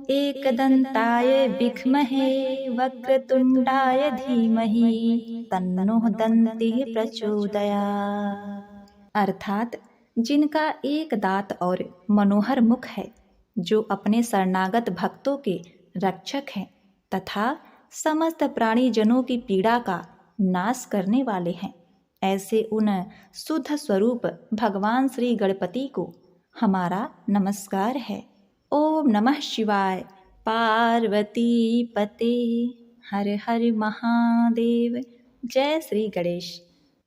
एकदन्ताय विद्महे वक्रतुण्डाय धीमहि तन्नो दन्तिः प्रचोदयात्। अर्थात जिनका एक दांत और मनोहर मुख है, जो अपने शरणागत भक्तों के रक्षक हैं तथा समस्त प्राणीजनों की पीड़ा का नाश करने वाले हैं, ऐसे उन शुद्ध स्वरूप भगवान श्री गणपति को हमारा नमस्कार है। ओम नमः शिवाय। पार्वती पते। हर हर महादेव। जय श्री गणेश।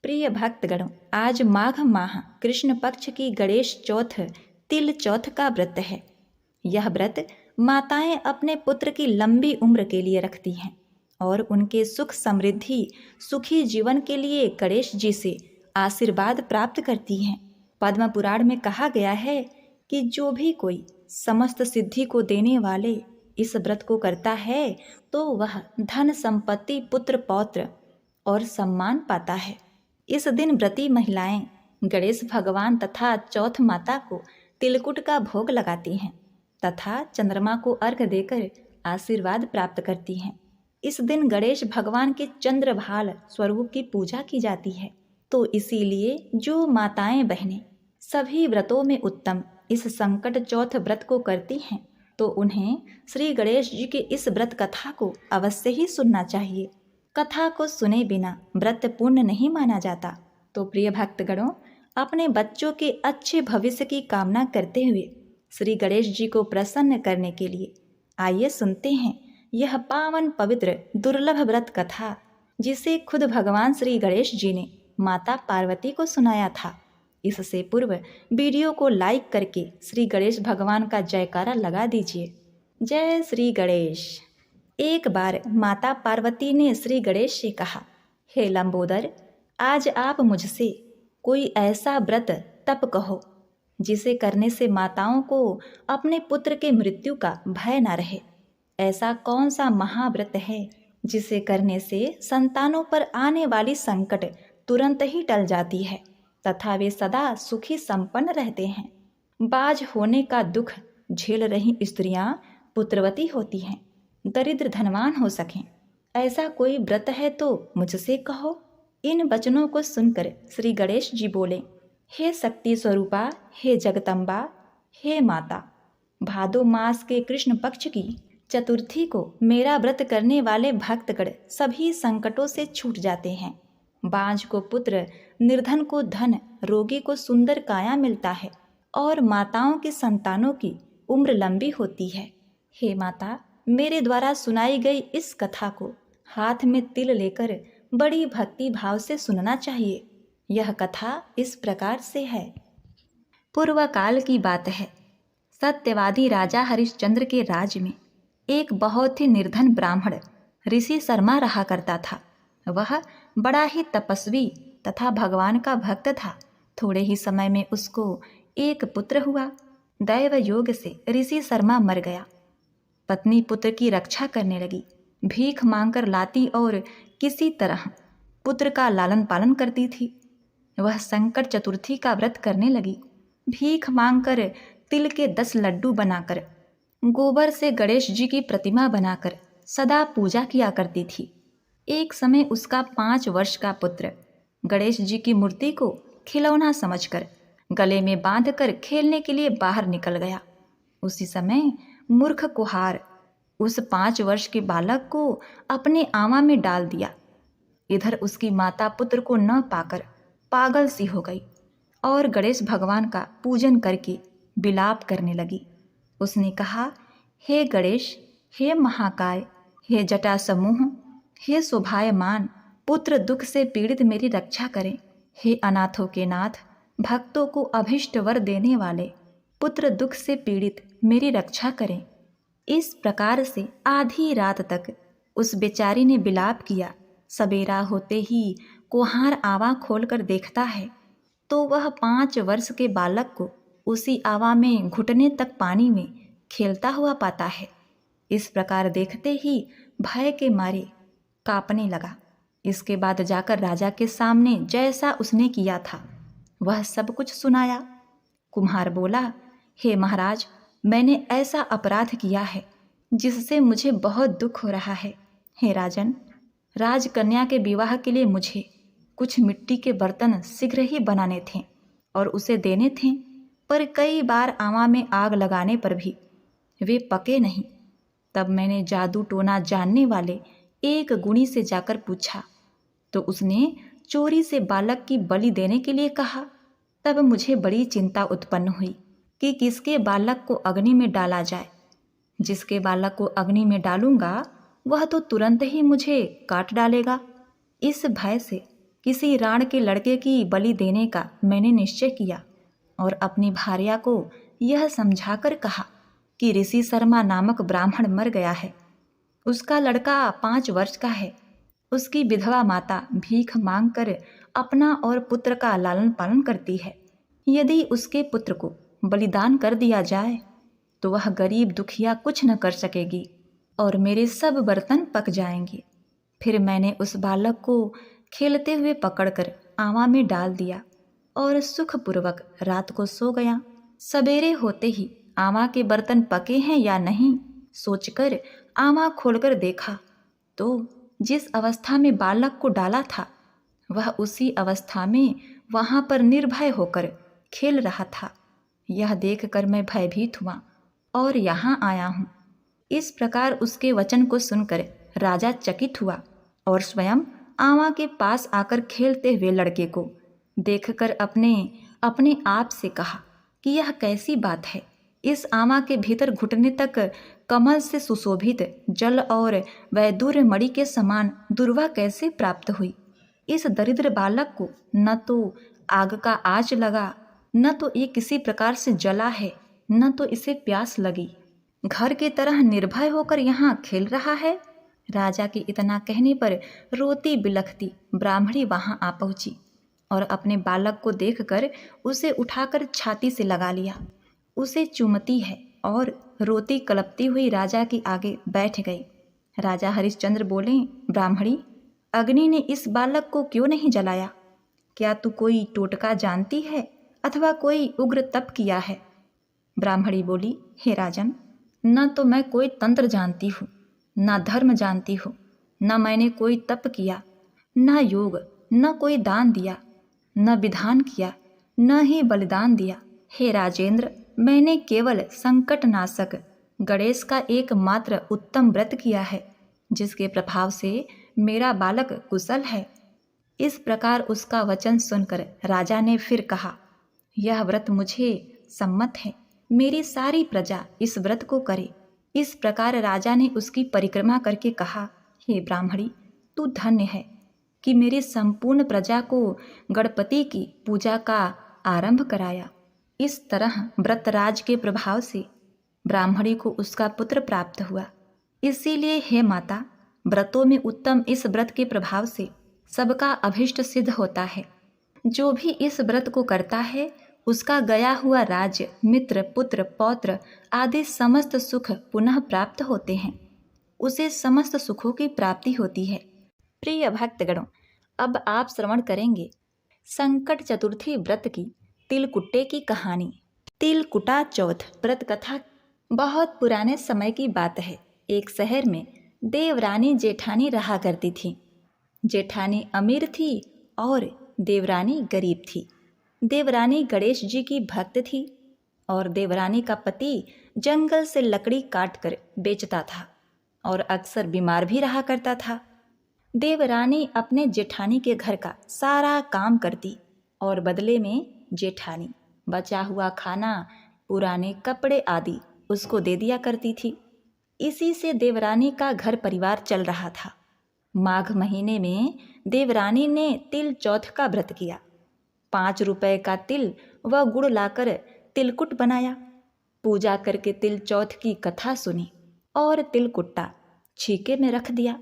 प्रिय भक्तगणों, आज माघ माह कृष्ण पक्ष की गणेश चौथ तिल चौथ का व्रत है। यह व्रत माताएं अपने पुत्र की लंबी उम्र के लिए रखती हैं और उनके सुख समृद्धि सुखी जीवन के लिए गणेश जी से आशीर्वाद प्राप्त करती हैं। पद्म पुराण में कहा गया है कि जो भी कोई समस्त सिद्धि को देने वाले इस व्रत को करता है तो वह धन संपत्ति पुत्र पौत्र और सम्मान पाता है। इस दिन व्रती महिलाएं गणेश भगवान तथा चौथ माता को तिलकुट का भोग लगाती हैं तथा चंद्रमा को अर्घ्य देकर आशीर्वाद प्राप्त करती हैं। इस दिन गणेश भगवान के चंद्रभाल स्वरूप की पूजा की जाती है। तो इसीलिए जो माताएं बहनें सभी व्रतों में उत्तम इस संकट चौथ व्रत को करती हैं तो उन्हें श्री गणेश जी के इस व्रत कथा को अवश्य ही सुनना चाहिए। कथा को सुने बिना व्रत पूर्ण नहीं माना जाता। तो प्रिय भक्तगणों, अपने बच्चों के अच्छे भविष्य की कामना करते हुए श्री गणेश जी को प्रसन्न करने के लिए आइए सुनते हैं यह पावन पवित्र दुर्लभ व्रत कथा, जिसे खुद भगवान श्री गणेश जी ने माता पार्वती को सुनाया था। इससे पूर्व वीडियो को लाइक करके श्री गणेश भगवान का जयकारा लगा दीजिए। जय श्री गणेश। एक बार माता पार्वती ने श्री गणेश से कहा, हे लंबोदर, आज आप मुझसे कोई ऐसा व्रत तप कहो जिसे करने से माताओं को अपने पुत्र के मृत्यु का भय न रहे। ऐसा कौन सा महाव्रत है जिसे करने से संतानों पर आने वाली संकट तुरंत ही टल जाती है तथा वे सदा सुखी संपन्न रहते हैं। बाज होने का दुख झेल रही स्त्रियां पुत्रवती होती हैं, दरिद्र धनवान हो सकें। ऐसा कोई व्रत है तो मुझसे कहो। इन वचनों को सुनकर श्री गणेश जी बोले, हे शक्ति स्वरूपा, हे जगदम्बा, हे माता, भादो मास के कृष्ण पक्ष की चतुर्थी को मेरा व्रत करने वाले भक्तगण सभी संकटों से छूट जाते हैं। बांझ को पुत्र, निर्धन को धन, रोगी को सुंदर काया मिलता है और माताओं की संतानों की उम्र लंबी होती है। हे माता, मेरे द्वारा सुनाई गई इस कथा को हाथ में तिल लेकर बड़ी भक्ति भाव से सुनना चाहिए। यह कथा इस प्रकार से है। पूर्व काल की बात है। सत्यवादी राजा हरिश्चंद्र के राज्य में एक बहुत ही निर्धन ब्राह्मण ऋषि शर्मा रहा करता था। वह बड़ा ही तपस्वी तथा भगवान का भक्त था। थोड़े ही समय में उसको एक पुत्र हुआ। दैव योग से ऋषि शर्मा मर गया। पत्नी पुत्र की रक्षा करने लगी, भीख मांगकर लाती और किसी तरह पुत्र का लालन पालन करती थी। वह संकट चतुर्थी का व्रत करने लगी। भीख मांगकर तिल के 10 लड्डू बनाकर गोबर से गणेश जी की प्रतिमा बनाकर सदा पूजा किया करती थी। एक समय उसका 5 वर्ष का पुत्र गणेश जी की मूर्ति को खिलौना समझकर गले में बांधकर खेलने के लिए बाहर निकल गया। उसी समय मूर्ख कुम्हार उस 5 वर्ष के बालक को अपने आमा में डाल दिया। इधर उसकी माता पुत्र को न पाकर पागल सी हो गई और गणेश भगवान का पूजन करके विलाप करने लगी। उसने कहा, हे गणेश, हे महाकाय, हे जटा समूह, हे शोभायमान, पुत्र दुख से पीड़ित मेरी रक्षा करें। हे अनाथों के नाथ, भक्तों को अभिष्ट वर देने वाले, पुत्र दुख से पीड़ित मेरी रक्षा करें। इस प्रकार से आधी रात तक उस बेचारी ने विलाप किया। सवेरा होते ही कुम्हार आवा खोलकर देखता है तो वह 5 वर्ष के बालक को उसी आवा में घुटने तक पानी में खेलता हुआ पाता है। इस प्रकार देखते ही भय के मारे कांपने लगा। इसके बाद जाकर राजा के सामने जैसा उसने किया था वह सब कुछ सुनाया। कुम्हार बोला, हे महाराज, मैंने ऐसा अपराध किया है जिससे मुझे बहुत दुख हो रहा है। हे राजन, राजकन्या के विवाह के लिए मुझे कुछ मिट्टी के बर्तन शीघ्र ही बनाने थे और उसे देने थे, पर कई बार आमा में आग लगाने पर भी वे पके नहीं। तब मैंने जादू टोना जानने वाले एक गुणी से जाकर पूछा, तो उसने चोरी से बालक की बलि देने के लिए कहा। तब मुझे बड़ी चिंता उत्पन्न हुई कि किसके बालक को अग्नि में डाला जाए। जिसके बालक को अग्नि में डालूंगा वह तो तुरंत ही मुझे काट डालेगा। इस भय से किसी राण के लड़के की बलि देने का मैंने निश्चय किया और अपनी भार्या को यह समझाकर कहा कि ऋषि शर्मा नामक ब्राह्मण मर गया है। उसका लड़का 5 वर्ष का है। उसकी विधवा माता भीख मांगकर अपना और पुत्र का लालन पालन करती है। यदि उसके पुत्र को बलिदान कर दिया जाए तो वह गरीब दुखिया कुछ न कर सकेगी और मेरे सब बर्तन पक जाएंगे। फिर मैंने उस बालक को खेलते हुए पकड़कर आमा में डाल दिया और सुखपूर्वक रात को सो गया। सवेरे होते ही आमा के बर्तन पके हैं या नहीं सोचकर आमा खोलकर देखा तो जिस अवस्था में बालक को डाला था वह उसी अवस्था में वहां पर निर्भय होकर खेल रहा था। यह देखकर मैं भयभीत हुआ और यहाँ आया हूँ। इस प्रकार उसके वचन को सुनकर राजा चकित हुआ और स्वयं आमा के पास आकर खेलते हुए लड़के को देखकर अपने आप से कहा कि यह कैसी बात है। इस आमा के भीतर घुटने तक कमल से सुशोभित जल और वैदूर्य मणि के समान दुर्वा कैसे प्राप्त हुई। इस दरिद्र बालक को न तो आग का आँच लगा, न तो ये किसी प्रकार से जला है, न तो इसे प्यास लगी। घर की तरह निर्भय होकर यहाँ खेल रहा है। राजा के इतना कहने पर रोती बिलखती ब्राह्मणी वहां आ पहुंची और अपने बालक को देखकर उसे उठाकर छाती से लगा लिया। उसे चूमती है और रोती कलपती हुई राजा के आगे बैठ गई। राजा हरिश्चंद्र बोले, ब्राह्मणी, अग्नि ने इस बालक को क्यों नहीं जलाया? क्या तू कोई टोटका जानती है अथवा कोई उग्र तप किया है? ब्राह्मणी बोली, हे राजन, न तो मैं कोई तंत्र जानती हूँ, न धर्म जानती हूँ, न मैंने कोई तप किया, न योग, न कोई दान दिया, न विधान किया, न ही बलिदान दिया। हे राजेंद्र, मैंने केवल संकटनाशक गणेश का एकमात्र उत्तम व्रत किया है, जिसके प्रभाव से मेरा बालक कुशल है। इस प्रकार उसका वचन सुनकर राजा ने फिर कहा, यह व्रत मुझे सम्मत है, मेरी सारी प्रजा इस व्रत को करे। इस प्रकार राजा ने उसकी परिक्रमा करके कहा, हे ब्राह्मणी, तू धन्य है कि मेरी संपूर्ण प्रजा को गणपति की पूजा का आरंभ कराया। इस तरह व्रतराज के प्रभाव से ब्राह्मणी को उसका पुत्र प्राप्त हुआ। इसीलिए हे माता, व्रतों में उत्तम इस व्रत के प्रभाव से सबका अभिष्ट सिद्ध होता है। जो भी इस व्रत को करता है उसका गया हुआ राज्य, मित्र, पुत्र, पौत्र आदि समस्त सुख पुनः प्राप्त होते हैं। उसे समस्त सुखों की प्राप्ति होती है। प्रिय भक्तगणों, अब आप श्रवण करेंगे संकट चतुर्थी व्रत की तिलकुट्टे की कहानी। तिलकुटा चौथ व्रत कथा बहुत पुराने समय की बात है। एक शहर में देवरानी जेठानी रहा करती थी। जेठानी अमीर थी और देवरानी गरीब थी। देवरानी गणेश जी की भक्त थी और देवरानी का पति जंगल से लकड़ी काट कर बेचता था और अक्सर बीमार भी रहा करता था। देवरानी अपने जेठानी के घर का सारा काम करती और बदले में जेठानी बचा हुआ खाना, पुराने कपड़े आदि उसको दे दिया करती थी। इसी से देवरानी का घर परिवार चल रहा था। माघ महीने में देवरानी ने तिल चौथ का व्रत किया। 5 रुपए का तिल व गुड़ लाकर तिलकुट बनाया। पूजा करके तिल चौथ की कथा सुनी और तिलकुट्टा छीके में रख दिया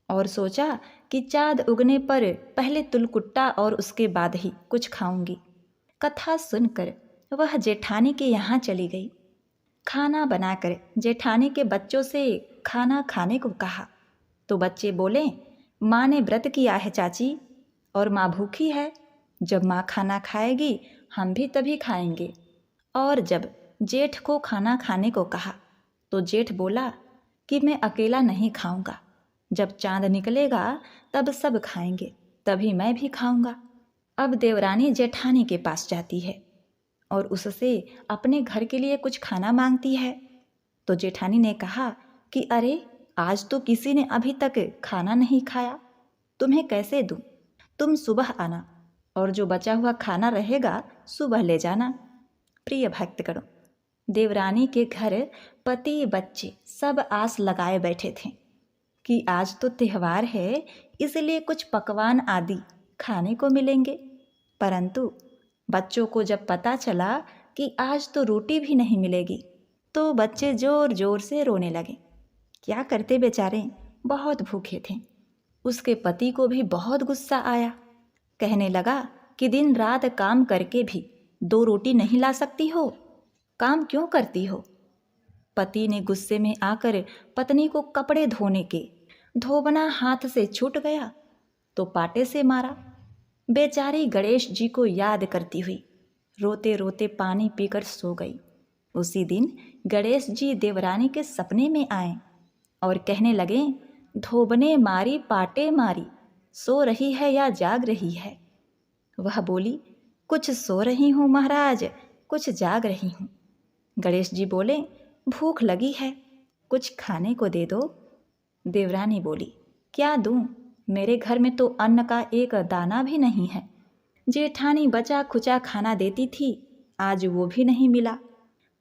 और सोचा कि चाँद उगने पर पहले तिलकुट्टा और उसके बाद ही कुछ खाऊंगी। कथा सुनकर वह जेठानी के यहाँ चली गई। खाना बनाकर जेठानी के बच्चों से खाना खाने को कहा तो बच्चे बोले, माँ ने व्रत किया है चाची और माँ भूखी है। जब माँ खाना खाएगी हम भी तभी खाएंगे। और जब जेठ को खाना खाने को कहा तो जेठ बोला, कि मैं अकेला नहीं खाऊंगा, जब चांद निकलेगा तब सब खाएंगे, तभी मैं भी खाऊंगा। अब देवरानी जेठानी के पास जाती है और उससे अपने घर के लिए कुछ खाना मांगती है। तो जेठानी ने कहा कि अरे, आज तो किसी ने अभी तक खाना नहीं खाया, तुम्हें कैसे दूं? तुम सुबह आना और जो बचा हुआ खाना रहेगा सुबह ले जाना। प्रिय भक्तगणों, देवरानी के घर पति बच्चे सब आस लगाए बैठे थे कि आज तो त्यौहार है, इसलिए कुछ पकवान आदि खाने को मिलेंगे। परंतु बच्चों को जब पता चला कि आज तो रोटी भी नहीं मिलेगी, तो बच्चे जोर जोर से रोने लगे। क्या करते बेचारे, बहुत भूखे थे। उसके पति को भी बहुत गुस्सा आया। कहने लगा कि दिन रात काम करके भी 2 रोटी नहीं ला सकती हो, काम क्यों करती हो? पति ने गुस्से में आकर पत्नी को कपड़े धोने के धोबना हाथ से छूट गया तो पाटे से मारा। बेचारी गणेश जी को याद करती हुई रोते रोते पानी पीकर सो गई। उसी दिन गणेश जी देवरानी के सपने में आए और कहने लगे, धोबने मारी पाटे मारी, सो रही है या जाग रही है? वह बोली, कुछ सो रही हूँ महाराज, कुछ जाग रही हूँ। गणेश जी बोले, भूख लगी है, कुछ खाने को दे दो। देवरानी बोली, क्या दूं? मेरे घर में तो अन्न का एक दाना भी नहीं है। जेठानी बचा खुचा खाना देती थी, आज वो भी नहीं मिला।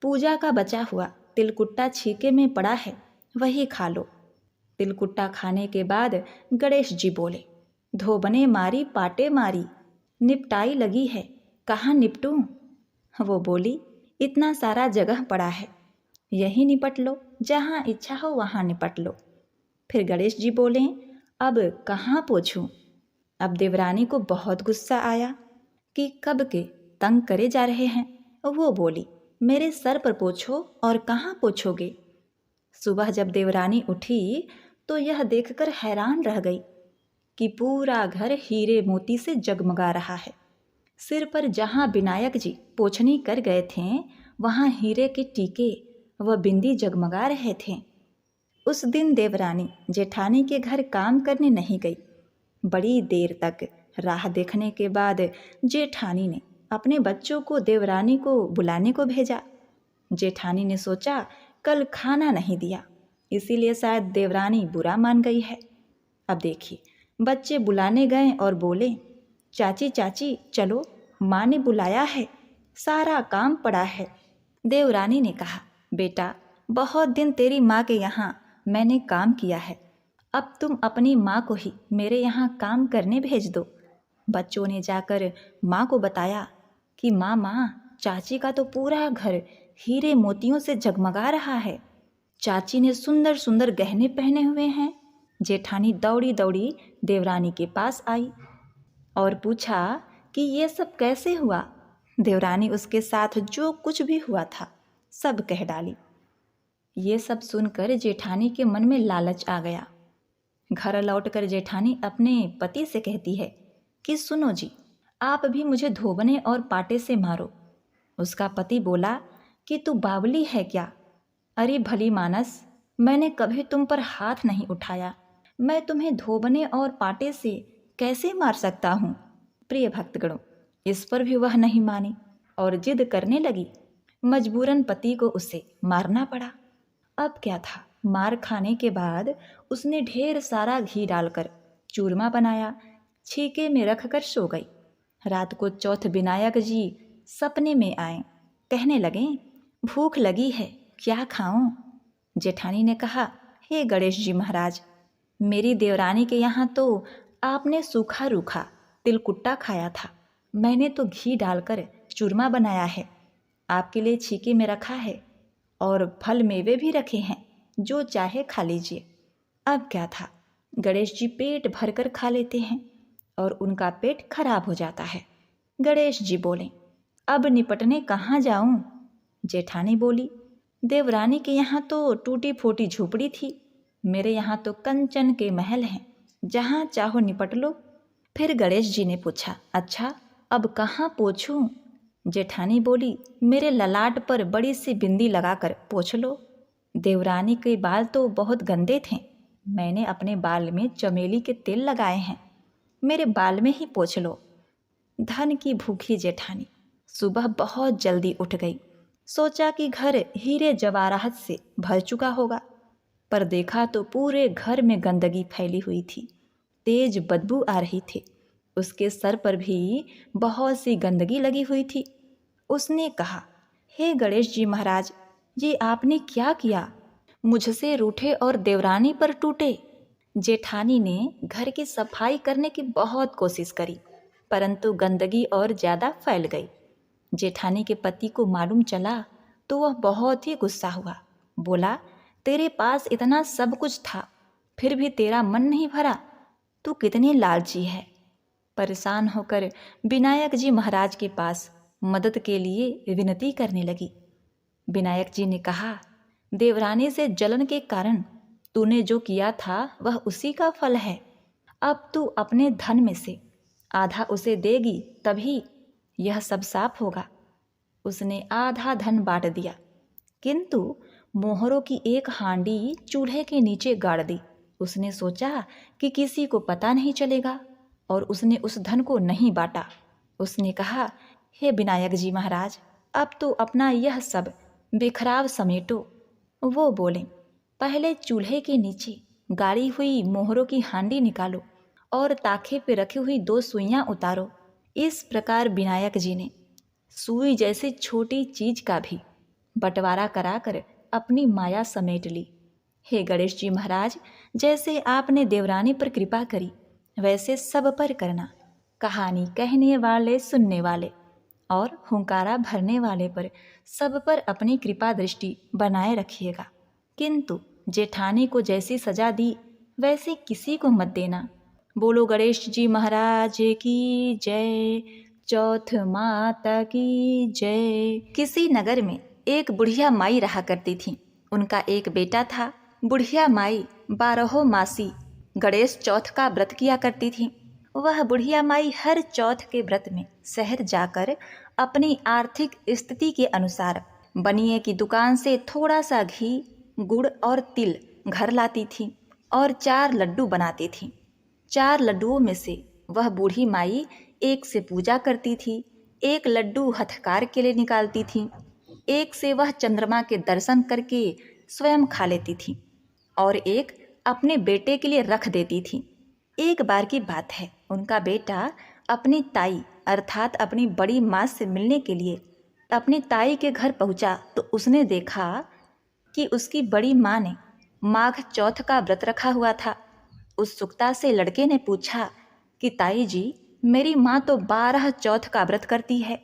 पूजा का बचा हुआ तिलकुट्टा छीके में पड़ा है, वही खा लो। तिलकुट्टा खाने के बाद गणेश जी बोले, धोबने मारी पाटे मारी, निपटाई लगी है, कहाँ निपटूं? वो बोली, इतना सारा जगह पड़ा है, यही निपट लो, जहाँ इच्छा हो वहाँ निपट लो। फिर गणेश जी बोले, अब कहाँ पोछूं? अब देवरानी को बहुत गुस्सा आया कि कब के तंग करे जा रहे हैं। वो बोली, मेरे सर पर पोछो और कहाँ पोछोगे? सुबह जब देवरानी उठी तो यह देखकर हैरान रह गई कि पूरा घर हीरे मोती से जगमगा रहा है। सिर पर जहाँ विनायक जी पोछनी कर गए थे, वहाँ हीरे के टीके व बिंदी जगमगा रहे थे। उस दिन देवरानी जेठानी के घर काम करने नहीं गई। बड़ी देर तक राह देखने के बाद जेठानी ने अपने बच्चों को देवरानी को बुलाने को भेजा। जेठानी ने सोचा कल खाना नहीं दिया, इसीलिए शायद देवरानी बुरा मान गई है। अब देखिए, बच्चे बुलाने गए और बोले, चाची चाची चलो, माँ ने बुलाया है, सारा काम पड़ा है। देवरानी ने कहा, बेटा, बहुत दिन तेरी माँ के यहाँ मैंने काम किया है, अब तुम अपनी माँ को ही मेरे यहाँ काम करने भेज दो। बच्चों ने जाकर माँ को बताया कि माँ, चाची का तो पूरा घर हीरे मोतियों से जगमगा रहा है, चाची ने सुंदर सुंदर गहने पहने हुए हैं। जेठानी दौड़ी दौड़ी देवरानी के पास आई और पूछा कि ये सब कैसे हुआ। देवरानी उसके साथ जो कुछ भी हुआ था सब कह डाली। ये सब सुनकर जेठानी के मन में लालच आ गया। घर लौटकर जेठानी अपने पति से कहती है कि सुनो जी, आप भी मुझे धोबने और पाटे से मारो। उसका पति बोला कि तू बावली है क्या? अरे भली मानस, मैंने कभी तुम पर हाथ नहीं उठाया, मैं तुम्हें धोबने और पाटे से कैसे मार सकता हूँ? प्रिय भक्तगणों, इस पर भी वह नहीं मानी और जिद करने लगी। मजबूरन पति को उसे मारना पड़ा। अब क्या था, मार खाने के बाद उसने ढेर सारा घी डालकर चूरमा बनाया, छीके में रखकर सो गई। रात को चौथ विनायक जी सपने में आए, कहने लगे, भूख लगी है, क्या खाऊं? जेठानी ने कहा, हे गणेश जी महाराज, मेरी देवरानी के यहाँ तो आपने सूखा रूखा तिलकुट्टा खाया था, मैंने तो घी डालकर चूरमा बनाया है, आपके लिए छीके में रखा है और फल मेवे भी रखे हैं, जो चाहे खा लीजिए। अब क्या था, गणेश जी पेट भरकर खा लेते हैं और उनका पेट खराब हो जाता है। गणेश जी बोले, अब निपटने कहाँ जाऊं? जेठानी बोली, देवरानी के यहाँ तो टूटी फूटी झोपड़ी थी, मेरे यहाँ तो कंचन के महल हैं, जहाँ चाहो निपट लो। फिर गणेश जी ने पूछा, अच्छा अब कहाँ पोछूं? जेठानी बोली, मेरे ललाट पर बड़ी सी बिंदी लगाकर पोछ लो। देवरानी के बाल तो बहुत गंदे थे। मैंने अपने बाल में चमेली के तेल लगाए हैं, मेरे बाल में ही पोंछ लो। धन की भूखी जेठानी सुबह बहुत जल्दी उठ गई। सोचा कि घर हीरे जवाहरात से भर चुका होगा, पर देखा तो पूरे घर में गंदगी फैली हुई थी। तेज बदबू आ रही थी। उसके सर पर भी बहुत सी गंदगी लगी हुई थी। उसने कहा, हे गणेश जी महाराज, ये आपने क्या किया? मुझसे रूठे और देवरानी पर टूटे। जेठानी ने घर की सफाई करने की बहुत कोशिश करी, परंतु गंदगी और ज़्यादा फैल गई। जेठानी के पति को मालूम चला तो वह बहुत ही गुस्सा हुआ। बोला, तेरे पास इतना सब कुछ था, फिर भी तेरा मन नहीं भरा, तू कितनी लालची है। परेशान होकर विनायक जी महाराज के पास मदद के लिए विनती करने लगी। विनायक जी ने कहा, देवरानी से जलन के कारण तूने जो किया था वह उसी का फल है। अब तू अपने धन में से आधा उसे देगी, तभी यह सब साफ होगा। उसने आधा धन बांट दिया, किंतु मोहरों की एक हांडी चूल्हे के नीचे गाड़ दी। उसने सोचा कि किसी को पता नहीं चलेगा, और उसने उस धन को नहीं बांटा। उसने कहा, हे विनायक जी महाराज, अब तो अपना यह सब बिखराव समेटो। वो बोले, पहले चूल्हे के नीचे गाड़ी हुई मोहरों की हांडी निकालो और ताखे पे रखी हुई 2 सुइयां उतारो। इस प्रकार विनायक जी ने सुई जैसी छोटी चीज का भी बंटवारा कराकर अपनी माया समेट ली। हे गणेश जी महाराज, जैसे आपने देवरानी पर कृपा करी, वैसे सब पर करना। कहानी कहने वाले, सुनने वाले और हुंकारा भरने वाले पर सब पर अपनी कृपा दृष्टि बनाए रखिएगा। किंतु जेठानी को जैसी सजा दी, वैसे किसी को मत देना। बोलो गणेश जी महाराज की जय। चौथ माता की जय। किसी नगर में एक बुढ़िया माई रहा करती थी। उनका एक बेटा था। बुढ़िया माई 12 मासी गणेश चौथ का व्रत किया करती थी। वह बुढ़िया माई हर चौथ के व्रत में शहर जाकर अपनी आर्थिक स्थिति के अनुसार बनिए की दुकान से थोड़ा सा घी, गुड़ और तिल घर लाती थी और 4 लड्डू बनाती थी। 4 लड्डुओं में से वह बूढ़ी माई एक से पूजा करती थी, एक लड्डू हथकार के लिए निकालती थी, एक से वह चंद्रमा के दर्शन करके स्वयं खा लेती थी और एक अपने बेटे के लिए रख देती थी। एक बार की बात है, उनका बेटा अपनी ताई अर्थात अपनी बड़ी माँ से मिलने के लिए अपनी ताई के घर पहुंचा तो उसने देखा कि उसकी बड़ी माँ ने माघ चौथ का व्रत रखा हुआ था। उत्सुकता से लड़के ने पूछा कि ताई जी, मेरी माँ तो 12 चौथ का व्रत करती है।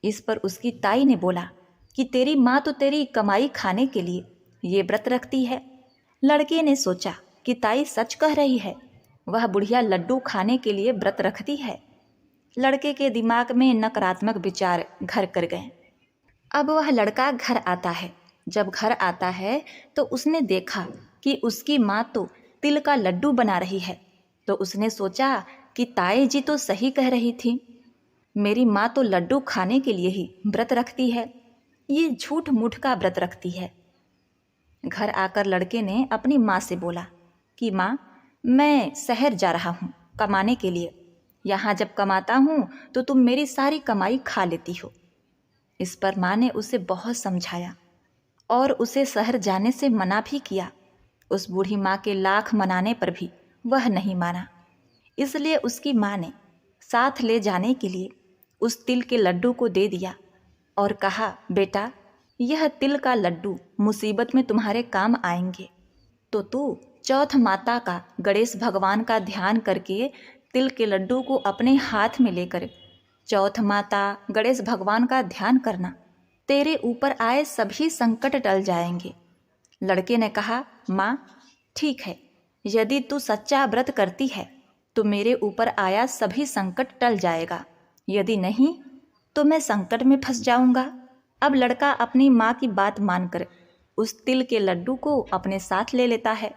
इस पर उसकी ताई ने बोला कि तेरी माँ तो तेरी कमाई खाने के लिए ये व्रत रखती है। लड़के ने सोचा कि ताई सच कह रही है, वह बुढ़िया लड्डू खाने के लिए व्रत रखती है। लड़के के दिमाग में नकारात्मक विचार घर कर गए। अब वह लड़का घर आता है। जब घर आता है तो उसने देखा कि उसकी माँ तो तिल का लड्डू बना रही है। तो उसने सोचा कि ताई जी तो सही कह रही थी, मेरी माँ तो लड्डू खाने के लिए ही व्रत रखती है, ये झूठ मूठ का व्रत रखती है। घर आकर लड़के ने अपनी माँ से बोला कि माँ, मैं शहर जा रहा हूँ कमाने के लिए। यहाँ जब कमाता हूँ तो तुम मेरी सारी कमाई खा लेती हो। इस पर माँ ने उसे बहुत समझाया और उसे शहर जाने से मना भी किया। उस बूढ़ी माँ के लाख मनाने पर भी वह नहीं माना। इसलिए उसकी माँ ने साथ ले जाने के लिए उस तिल के लड्डू को दे दिया और कहा, बेटा, यह तिल का लड्डू मुसीबत में तुम्हारे काम आएंगे, तो तू चौथ माता का, गणेश भगवान का ध्यान करके तिल के लड्डू को अपने हाथ में लेकर चौथ माता, गणेश भगवान का ध्यान करना, तेरे ऊपर आए सभी संकट टल जाएंगे। लड़के ने कहा, माँ ठीक है, यदि तू सच्चा व्रत करती है तो मेरे ऊपर आया सभी संकट टल जाएगा, यदि नहीं तो मैं संकट में फंस जाऊंगा। अब लड़का अपनी माँ की बात मानकर उस तिल के लड्डू को अपने साथ ले लेता है।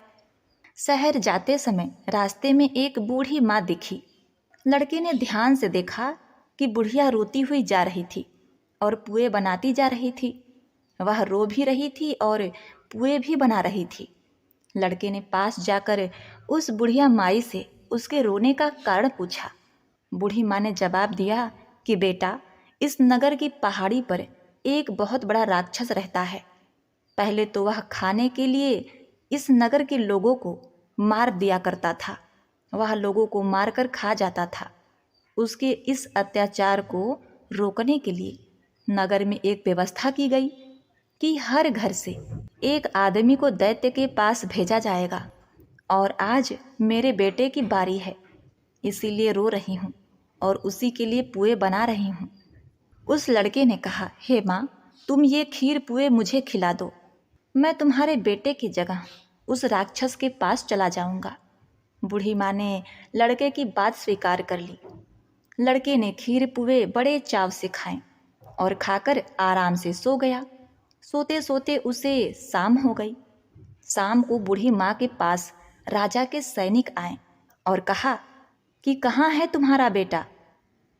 शहर जाते समय रास्ते में एक बूढ़ी माँ दिखी। लड़के ने ध्यान से देखा कि बुढ़िया रोती हुई जा रही थी और पुए बनाती जा रही थी। वह रो भी रही थी और पुए भी बना रही थी। लड़के ने पास जाकर उस बुढ़िया माई से उसके रोने का कारण पूछा। बूढ़ी माँ ने जवाब दिया कि बेटा, इस नगर की पहाड़ी पर एक बहुत बड़ा राक्षस रहता है। पहले तो वह खाने के लिए इस नगर के लोगों को मार दिया करता था। वह लोगों को मारकर खा जाता था। उसके इस अत्याचार को रोकने के लिए नगर में एक व्यवस्था की गई कि हर घर से एक आदमी को दैत्य के पास भेजा जाएगा। और आज मेरे बेटे की बारी है, इसीलिए रो रही हूँ और उसी के लिए पुए बना रही हूँ। उस लड़के ने कहा, हे माँ, तुम ये खीर पुए मुझे खिला दो, मैं तुम्हारे बेटे की जगह उस राक्षस के पास चला जाऊंगा। बूढ़ी माँ ने लड़के की बात स्वीकार कर ली। लड़के ने खीर पुए बड़े चाव से खाए और खाकर आराम से सो गया। सोते सोते उसे शाम हो गई। शाम को बूढ़ी माँ के पास राजा के सैनिक आए और कहा कि कहाँ है तुम्हारा बेटा।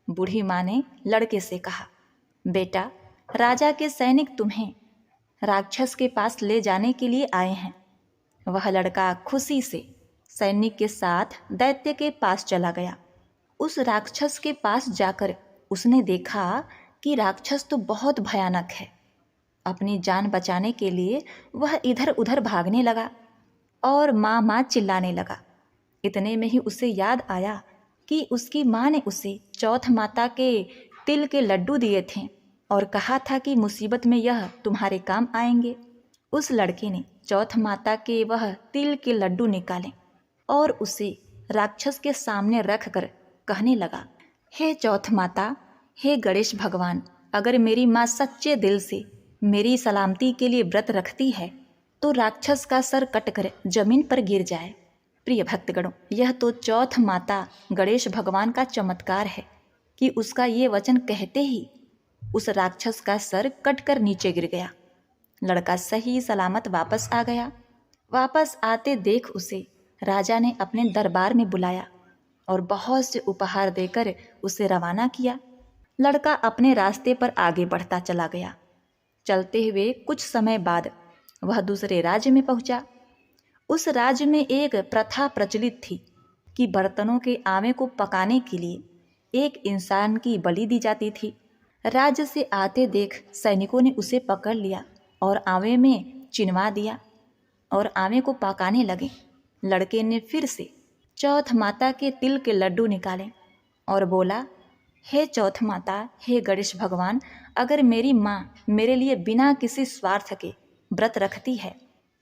बूढ़ी माँ ने लड़के से कहा, बेटा, राजा के सैनिक तुम्हें राक्षस के पास ले जाने के लिए आए हैं। वह लड़का खुशी से सैनिक के साथ दैत्य के पास चला गया। उस राक्षस के पास जाकर उसने देखा कि राक्षस तो बहुत भयानक है। अपनी जान बचाने के लिए वह इधर उधर भागने लगा और माँ माँ चिल्लाने लगा। इतने में ही उसे याद आया कि उसकी माँ ने उसे चौथ माता के तिल के लड्डू दिए थे और कहा था कि मुसीबत में यह तुम्हारे काम आएंगे। उस लड़के ने चौथ माता के वह तिल के लड्डू निकाले और उसे राक्षस के सामने रख कर कहने लगा, हे चौथ माता, हे गणेश भगवान, अगर मेरी माँ सच्चे दिल से मेरी सलामती के लिए व्रत रखती है तो राक्षस का सर कटकर जमीन पर गिर जाए। प्रिय भक्तगणों, यह तो चौथ माता गणेश भगवान का चमत्कार है कि उसका ये वचन कहते ही उस राक्षस का सर कटकर नीचे गिर गया। लड़का सही सलामत वापस आ गया। वापस आते देख उसे राजा ने अपने दरबार में बुलाया और बहुत से उपहार देकर उसे रवाना किया। लड़का अपने रास्ते पर आगे बढ़ता चला गया। चलते हुए कुछ समय बाद वह दूसरे राज्य में पहुंचा। उस राज्य में एक प्रथा प्रचलित थी कि बर्तनों के आवे को पकाने के लिए एक इंसान की बलि दी जाती थी। राज्य से आते देख सैनिकों ने उसे पकड़ लिया और आवे में चिनवा दिया और आवे को पकाने लगे। लड़के ने फिर से चौथ माता के तिल के लड्डू निकाले और बोला, हे चौथ माता, हे गणेश भगवान, अगर मेरी माँ मेरे लिए बिना किसी स्वार्थ के व्रत रखती है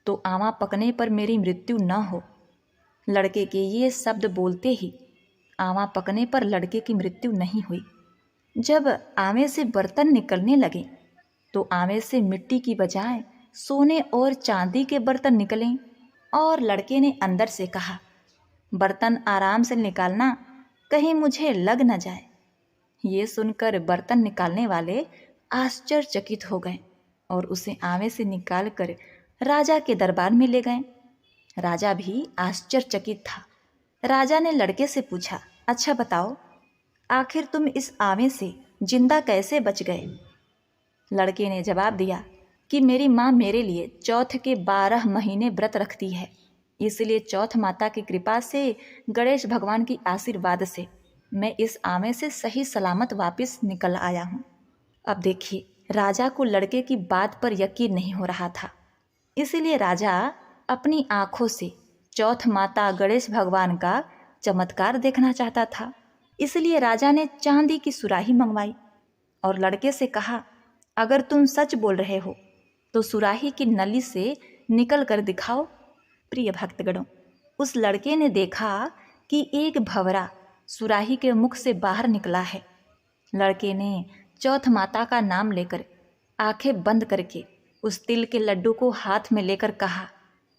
तो आवा पकने पर मेरी मृत्यु न हो। लड़के के ये शब्द बोलते ही आवा पकने पर लड़के की मृत्यु नहीं हुई। जब आवे से बर्तन निकलने लगे तो आवे से मिट्टी की बजाय सोने और चांदी के बर्तन निकले और लड़के ने अंदर से कहा, बर्तन आराम से निकालना, कहीं मुझे लग न जाए। ये सुनकर बर्तन निकालने वाले आश्चर्यचकित हो गए और उसे आवे से निकालकर राजा के दरबार में ले गए। राजा भी आश्चर्यचकित था। राजा ने लड़के से पूछा, अच्छा बताओ, आखिर तुम इस आवे से जिंदा कैसे बच गए? लड़के ने जवाब दिया कि मेरी माँ मेरे लिए चौथ के 12 महीने व्रत रखती है, इसलिए चौथ माता की कृपा से, गणेश भगवान की आशीर्वाद से मैं इस आवे से सही सलामत वापस निकल आया हूँ। अब देखिए, राजा को लड़के की बात पर यकीन नहीं हो रहा था, इसीलिए राजा अपनी आँखों से चौथ माता गणेश भगवान का चमत्कार देखना चाहता था। इसलिए राजा ने चांदी की सुराही मंगवाई और लड़के से कहा, अगर तुम सच बोल रहे हो तो सुराही की नली से निकल कर दिखाओ। प्रिय भक्तगणों, उस लड़के ने देखा कि एक भंवरा सुराही के मुख से बाहर निकला है। लड़के ने चौथ माता का नाम लेकर आंखें बंद करके उस तिल के लड्डू को हाथ में लेकर कहा,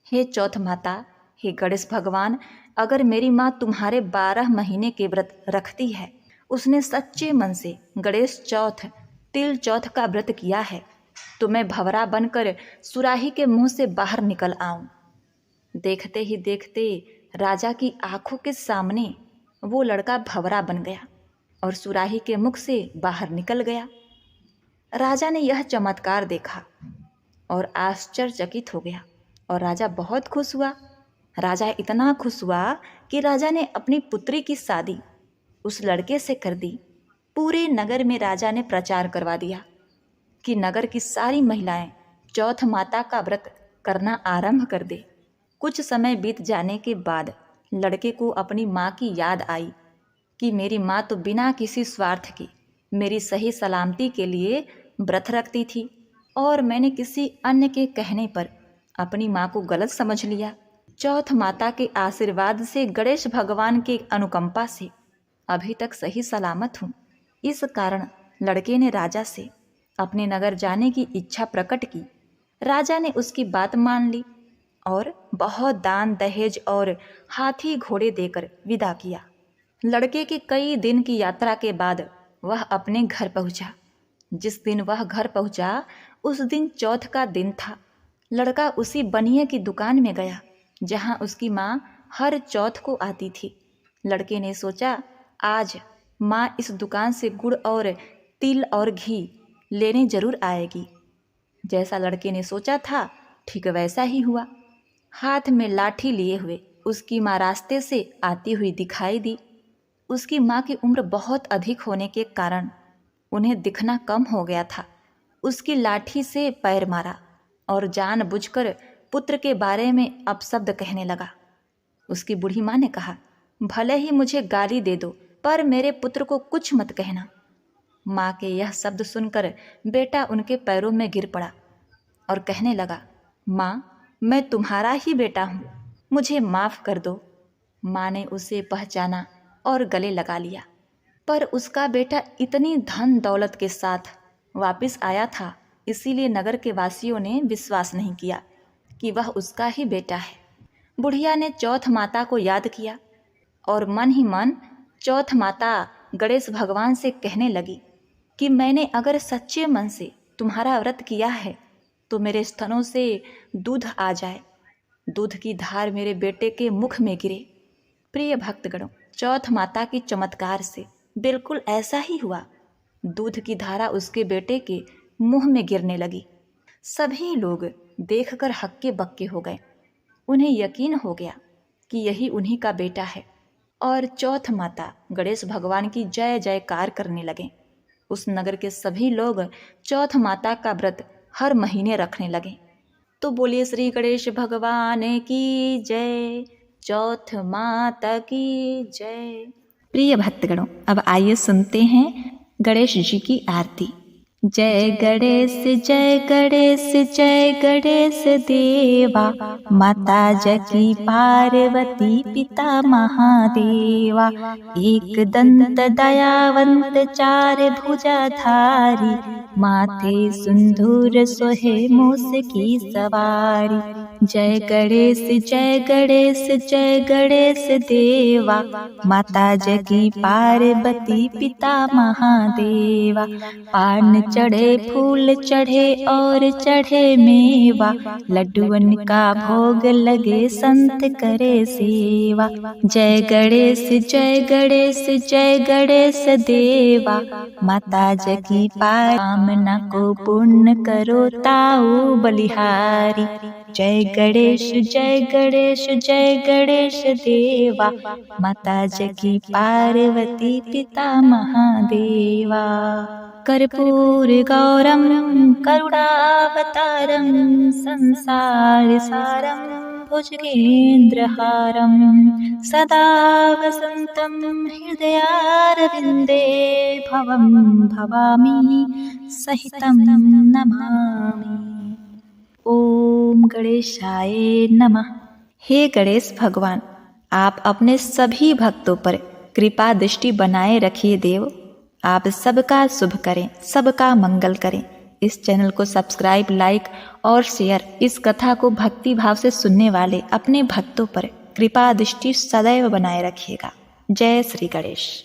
हे चौथ माता, हे गणेश भगवान, अगर मेरी माँ तुम्हारे 12 महीने के व्रत रखती है, उसने सच्चे मन से गणेश चौथ तिल चौथ का व्रत किया है, तो मैं भंवरा बनकर सुराही के मुंह से बाहर निकल आऊं। देखते ही देखते राजा की आंखों के सामने वो लड़का भंवरा बन गया और सुराही के मुख से बाहर निकल गया। राजा ने यह चमत्कार देखा और आश्चर्यचकित हो गया और राजा बहुत खुश हुआ। राजा इतना खुश हुआ कि राजा ने अपनी पुत्री की शादी उस लड़के से कर दी। पूरे नगर में राजा ने प्रचार करवा दिया कि नगर की सारी महिलाएं चौथ माता का व्रत करना आरंभ कर दे। कुछ समय बीत जाने के बाद लड़के को अपनी माँ की याद आई कि मेरी माँ तो बिना किसी स्वार्थ की मेरी सही सलामती के लिए व्रत रखती थी और मैंने किसी अन्य के कहने पर अपनी माँ को गलत समझ लिया। चौथ माता के आशीर्वाद से, गणेश भगवान के अनुकंपा से अभी तक सही सलामत हूँ। इस कारण लड़के ने राजा से अपने नगर जाने की इच्छा प्रकट की। राजा ने उसकी बात मान ली और बहुत दान दहेज और हाथी घोड़े देकर विदा किया। लड़के की कई दिन की यात्रा के बाद वह अपने घर पहुंचा। जिस दिन वह घर पहुंचा उस दिन चौथ का दिन था। लड़का उसी बनिए की दुकान में गया जहां उसकी माँ हर चौथ को आती थी। लड़के ने सोचा आज माँ इस दुकान से गुड़ और तिल और घी लेने जरूर आएगी। जैसा लड़के ने सोचा था ठीक वैसा ही हुआ। हाथ में लाठी लिए हुए उसकी माँ रास्ते से आती हुई दिखाई दी। उसकी माँ की उम्र बहुत अधिक होने के कारण उन्हें दिखना कम हो गया था। उसकी लाठी से पैर मारा और जानबूझकर पुत्र के बारे में अपशब्द कहने लगा। उसकी बूढ़ी माँ ने कहा, भले ही मुझे गाली दे दो पर मेरे पुत्र को कुछ मत कहना। माँ के यह शब्द सुनकर बेटा उनके पैरों में गिर पड़ा और कहने लगा, माँ मैं तुम्हारा ही बेटा हूँ, मुझे माफ़ कर दो। माँ ने उसे पहचाना और गले लगा लिया, पर उसका बेटा इतनी धन दौलत के साथ वापस आया था, इसीलिए नगर के वासियों ने विश्वास नहीं किया कि वह उसका ही बेटा है। बुढ़िया ने चौथ माता को याद किया और मन ही मन चौथ माता गणेश भगवान से कहने लगी कि मैंने अगर सच्चे मन से तुम्हारा व्रत किया है तो मेरे स्तनों से दूध आ जाए, दूध की धार मेरे बेटे के मुख में गिरे। प्रिय भक्तगणों, चौथ माता की चमत्कार से बिल्कुल ऐसा ही हुआ। दूध की धारा उसके बेटे के मुंह में गिरने लगी। सभी लोग देखकर हक्के बक्के हो गए। उन्हें यकीन हो गया कि यही उन्हीं का बेटा है और चौथ माता गणेश भगवान की जय जयकार करने लगे। उस नगर के सभी लोग चौथ माता का व्रत हर महीने रखने लगे। तो बोलिए श्री गणेश भगवान की जय, चौथ माता की जय। प्रिय भक्तगणों, अब आइए सुनते हैं गणेश जी की आरती। जय गणेश जय गणेश जय गणेश देवा, माता जकी पार्वती पिता महादेवा। एक दंत दयावंत चार भुजाधारी, माथे सिंदूर सोहे मूस की सवारी। जय गणेश जय गणेश जय गणेश देवा, माता जकी पार्वती पिता महादेवा। पान चढ़े फूल चढ़े और चढ़े मेवा, लड्डुअन का भोग लगे संत करे सेवा। जय गणेश जय गणेश जय गणेश देवा, माता जकी कामना को पूर्ण करो ताऊ बलिहारी। जय गणेश जय गणेश जय गणेश देवा, माता जकी पार्वती पिता महादेवा। कर्पूर गौरम करुणावतारम, संसार सारम भुजगेन्द्रहारम। सदा वसन्तं हृदयारविन्दे, भवं भवामि सहितं नमामि। ओम गणेशाय नमः। हे गणेश भगवान, आप अपने सभी भक्तों पर कृपा दृष्टि बनाए रखिए देव। आप सबका शुभ करें, सबका मंगल करें। इस चैनल को सब्सक्राइब, लाइक और शेयर। इस कथा को भक्ति भाव से सुनने वाले अपने भक्तों पर कृपा दृष्टि सदैव बनाए रखिएगा। जय श्री गणेश।